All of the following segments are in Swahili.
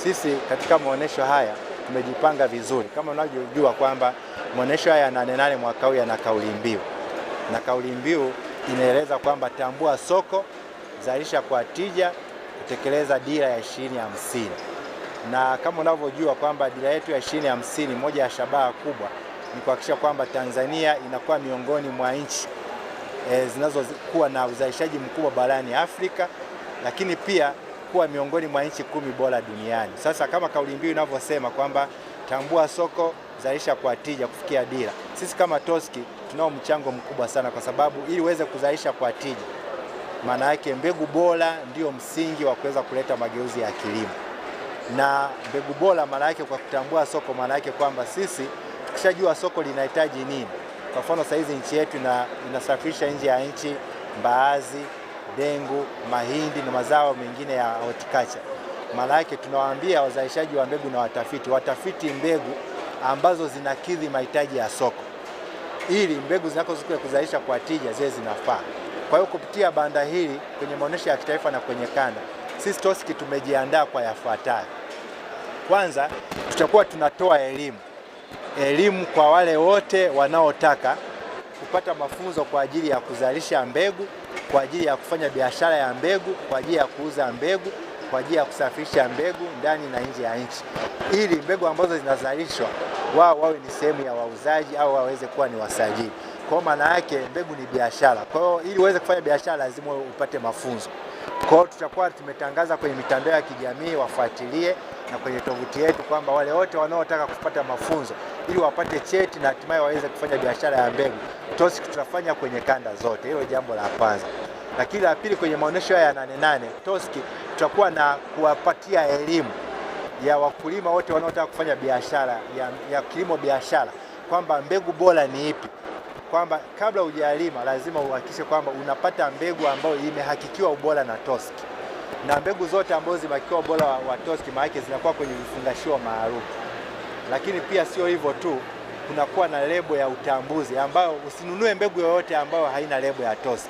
Sisi katika maonesho haya tumejipanga vizuri. Kama unavyojua kwamba maonesho haya Nane Nane mwaka huu yana kauli mbiu, na kauli mbiu inaeleza kwamba tambua soko, zalisha kwa tija, kutekeleza dira ya 2050. Na kama unavyojua kwamba dira yetu ya 2050, moja ya shabaha kubwa ni kuhakikisha kwamba Tanzania inakuwa miongoni mwa nchi zinazokuwa na uzalishaji mkubwa barani Afrika, lakini pia kuwa miongoni mwa nchi 10 bora duniani. Sasa kama kauli mbiu inavyosema kwamba tambua soko, zalisha kwa tija, kufikia dira, sisi kama TOSCI tunao mchango mkubwa sana, kwa sababu ili uweze kuzalisha kwa tija, maana yake mbegu bora ndio msingi wa kuweza kuleta mageuzi ya kilimo. Na mbegu bora maana yake, kwa kutambua soko, maana yake kwamba sisi tukishajua soko linahitaji nini. Kwa mfano sasa hizi nchi yetu inasafirisha nje ya nchi mbaazi, dengu, mahindi na mazao mengine ya horticulture. Maana yake tunawaambia wazalishaji wa mbegu na watafiti mbegu ambazo zinakidhi mahitaji ya soko, ili mbegu zinazokuja kuzalisha kwa tija ziwe zinafaa. Kwa hiyo kupitia banda hili kwenye maonesho ya kitaifa na kwenye kanda, sisi TOSCI tumejiandaa kwa yafuatayo. Kwanza, tutakuwa tunatoa elimu kwa wale wote wanaotaka kupata mafunzo kwa ajili ya kuzalisha mbegu, kwa ajili ya kufanya biashara ya mbegu, kwa ajili ya kuuza mbegu, kwa ajili ya kusafirisha mbegu ndani na nje ya nchi, ili mbegu ambazo zinazalishwa wao wawe ni sehemu ya wauzaji au waweze kuwa ni wasajili. Kwa maana yake mbegu ni biashara. Kwa hiyo ili uweze kufanya biashara lazima upate mafunzo. Kwa hiyo tutakuwa tumetangaza kwenye mitandao ya kijamii, wafuatilie, na kwenye tovuti yetu kwamba wale wote wanaotaka kupata mafunzo ili wapate cheti na hatimaye waweze kufanya biashara ya mbegu, TOSCI tutafanya kwenye kanda zote. Hilo jambo la kwanza. Lakini la pili, kwenye maonesho haya ya Nane Nane, TOSCI tutakuwa na kuwapatia elimu ya wakulima wote wanaotaka kufanya biashara ya kilimo biashara, kwamba mbegu bora ni ipi, kwamba kabla hujalima lazima uhakikishe kwamba unapata mbegu ambayo imehakikiwa ubora na TOSCI. Na mbegu zote ambazo zimehakikiwa ubora wa TOSCI maana yake zinakuwa kwenye vifungashio maalum. Lakini pia sio hivyo tu, kunakuwa na lebo ya utambuzi, ambayo usinunue mbegu yoyote ambayo haina lebo ya TOSCI.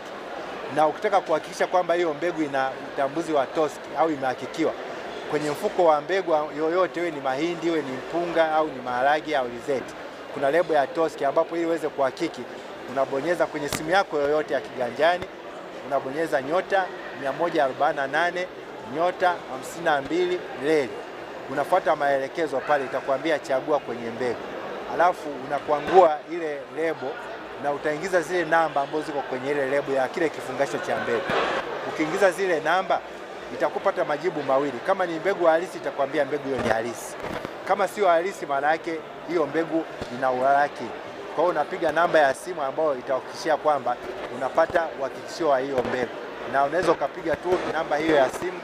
Na ukitaka kuhakikisha kwamba hiyo mbegu ina utambuzi wa TOSCI au imehakikiwa, kwenye mfuko wa mbegu yoyote, iwe ni mahindi, iwe ni mpunga au ni maharage au alizeti, kuna lebo ya TOSCI, ambapo ili uweze kuhakiki unabonyeza kwenye simu yako yoyote ya kiganjani, unabonyeza *148 *52 reli. Unafuata maelekezo pale, itakwambia chagua kwenye mbegu. Alafu unakwangua ile lebo na utaingiza zile namba ambazo ziko kwenye ile lebo ya kile kifungasho cha mbegu. Ukiingiza zile namba itakupata majibu mawili. Kama ni mbegu halisi itakwambia mbegu hiyo ni halisi. Kama sio halisi maana yake hiyo mbegu ina uhalaki. Kwa hiyo unapiga namba ya simu ambayo itahakikishia kwamba unapata uhakikisho wa hiyo mbegu. Na unaweza ukapiga tu namba hiyo ya simu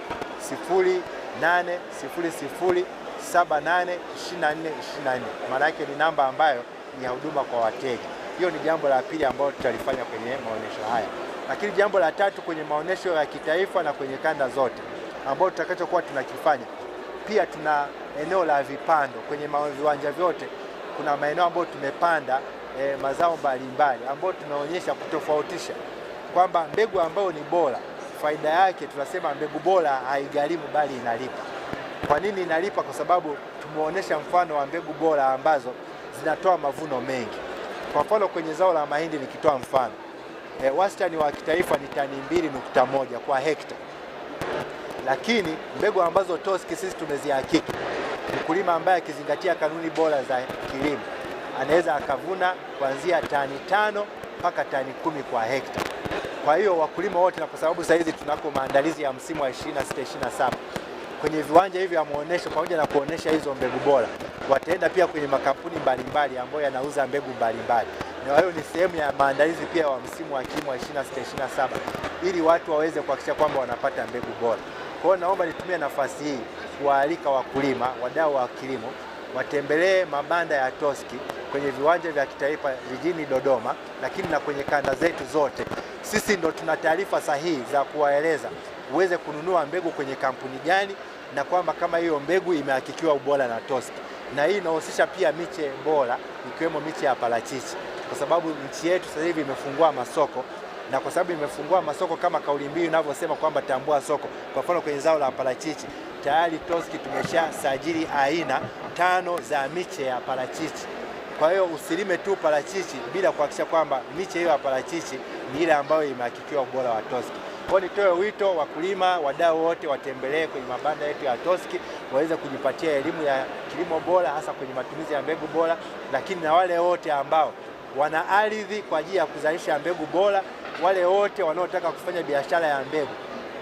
0800782424. Maana yake ni namba ambayo ni ya huduma kwa wateja. Hiyo ni jambo la pili ambalo tutalifanya kwenye maonesho haya. Lakini jambo la tatu, kwenye maonesho ya kitaifa na kwenye kanda zote ambao tutakachokuwa tunakifanya, pia tuna eneo la vipando. Kwenye viwanja vyote kuna maeneo ambayo tumepanda mazao mbalimbali, ambayo tunaonyesha kutofautisha kwamba mbegu ambayo ni bora, faida yake tunasema mbegu bora haigharimu bali inalipa. Kwa nini inalipa? Kwa sababu tumeonyesha mfano wa mbegu bora ambazo zinatoa mavuno mengi. Kwa mfano kwenye zao la mahindi nikitoa mfano, wastani wa kitaifa ni tani 2.1 kwa hekta. Lakini mbegu ambazo TOSCI sisi tumezihakiki, mkulima ambaye akizingatia kanuni bora za kilimo anaweza akavuna kuanzia tani 5 mpaka tani 10 kwa hekta. Kwa hiyo wakulima wote, na kwa sababu sasa hizi tunako maandalizi ya msimu wa 26-27, kwenye viwanja hivi vya maonesho, pamoja na kuonesha hizo mbegu bora, wataenda pia kwenye makampuni mbalimbali ambayo yanauza mbegu mbalimbali. Na hiyo ni sehemu ya maandalizi pia wa msimu wa kilimo wa 26-27, ili watu waweze kuhakikisha kwamba wanapata mbegu bora. Kwa hiyo naomba nitumie nafasi hii kuwaalika wakulima, wadau wa kilimo, watembelee mabanda ya TOSCI kwenye viwanja vya kitaifa jijini Dodoma, lakini na kwenye kanda zetu zote. Sisi ndo tuna taarifa sahihi za kuwaeleza uweze kununua mbegu kwenye kampuni gani, na kwamba kama hiyo mbegu imehakikiwa ubora na TOSCI. Na hii inahusisha pia miche bora, ikiwemo miche ya parachichi, kwa sababu nchi yetu sasa hivi imefungua masoko, na kwa sababu imefungua masoko kama kauli mbiu inavyosema kwamba tambua soko. Kwa mfano kwenye zao la parachichi tayari TOSCI tumeshasajili aina 5 za miche ya parachichi. Kwa hiyo usilime tu parachichi bila kuhakikisha kwamba miche hiyo ya parachichi ni ile ambayo imehakikiwa ubora wa TOSCI. Kwa hiyo nitoe wito wakulima, wadau wote watembelee kwenye mabanda yetu ya TOSCI waweze kujipatia elimu ya kilimo bora, hasa kwenye matumizi ya mbegu bora, lakini na wale wote ambao wana ardhi kwa ajili ya kuzalisha mbegu bora, wale wote wanaotaka kufanya biashara ya mbegu,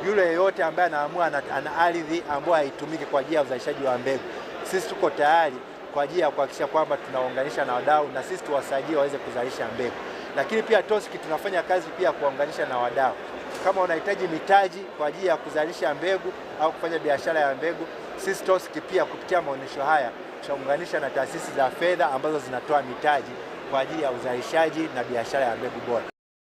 yule yeyote ambaye anaamua ana ardhi ambayo haitumiki kwa ajili ya uzalishaji wa mbegu, sisi tuko tayari kwa ajili ya kuhakikisha kwamba tunaunganisha na wadau na sisi tuwasaidie waweze kuzalisha mbegu. Lakini pia TOSCI tunafanya kazi pia kuunganisha na wadau. Kama unahitaji mitaji kwa ajili ya kuzalisha mbegu au kufanya biashara ya mbegu, sisi TOSCI pia kupitia maonyesho haya tutaunganisha na taasisi za fedha ambazo zinatoa mitaji kwa ajili ya uzalishaji na biashara ya mbegu bora.